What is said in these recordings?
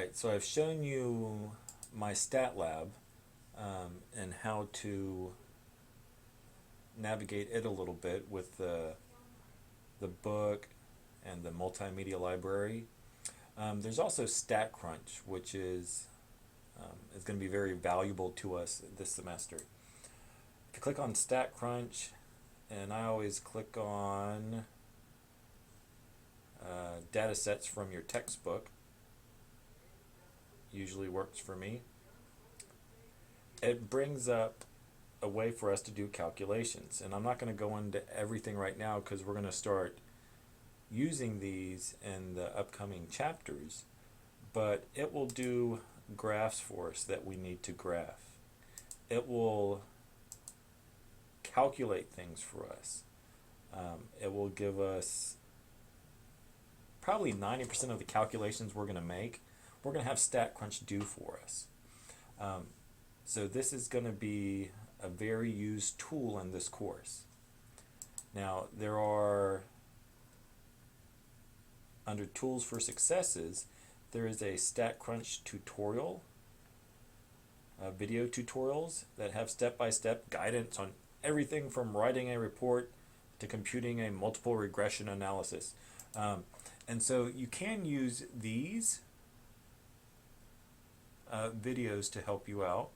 Alright, so I've shown you my stat lab and how to navigate it a little bit with the book and the multimedia library. There's also StatCrunch, which is going to be very valuable to us this semester. If you click on StatCrunch, and I always click on data sets from your textbook, usually works for me. It brings up a way for us to do calculations, and I'm not going to go into everything right now because we're going to start using these in the upcoming chapters, but it will do graphs for us that we need to graph. It will calculate things for us. It will give us probably 90% of the calculations we're going to make. We're going to have StatCrunch do for us. So this is going to be a very used tool in this course. Now there are, under Tools for Successes, there is a StatCrunch tutorial, video tutorials that have step-by-step guidance on everything from writing a report to computing a multiple regression analysis. And so you can use these videos to help you out.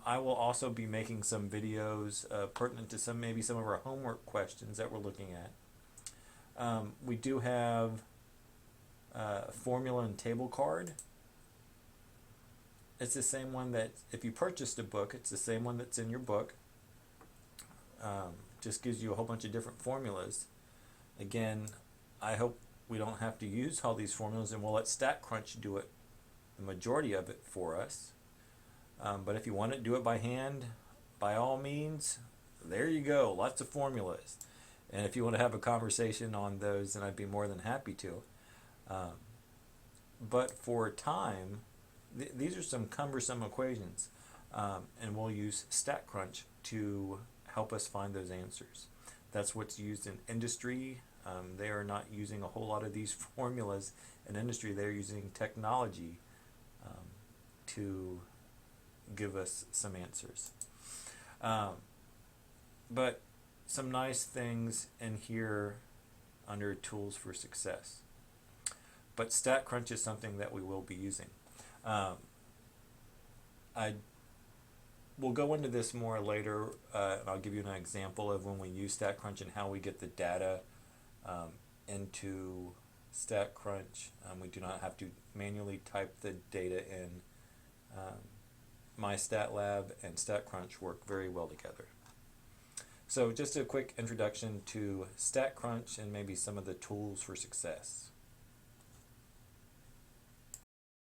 I will also be making some videos pertinent to maybe some of our homework questions that we're looking at. We do have a formula and table card. It's the same one that, if you purchased a book, it's the same one that's in your book. Just gives you a whole bunch of different formulas. Again, I hope we don't have to use all these formulas, and we'll let StatCrunch do it, the majority of it, for us. But if you want to do it by hand, by all means, there you go, lots of formulas. And if you want to have a conversation on those, then I'd be more than happy to. But for time, these are some cumbersome equations, and we'll use StatCrunch to help us find those answers. That's what's used in industry. They are not using a whole lot of these formulas in industry. They're using technology to give us some answers. But some nice things in here under Tools for Success. But StatCrunch is something that we will be using. I will go into this more later, and I'll give you an example of when we use StatCrunch and how we get the data into StatCrunch. We do not have to manually type the data in. My stat lab and StatCrunch work very well together. So just a quick introduction to StatCrunch and maybe some of the tools for success.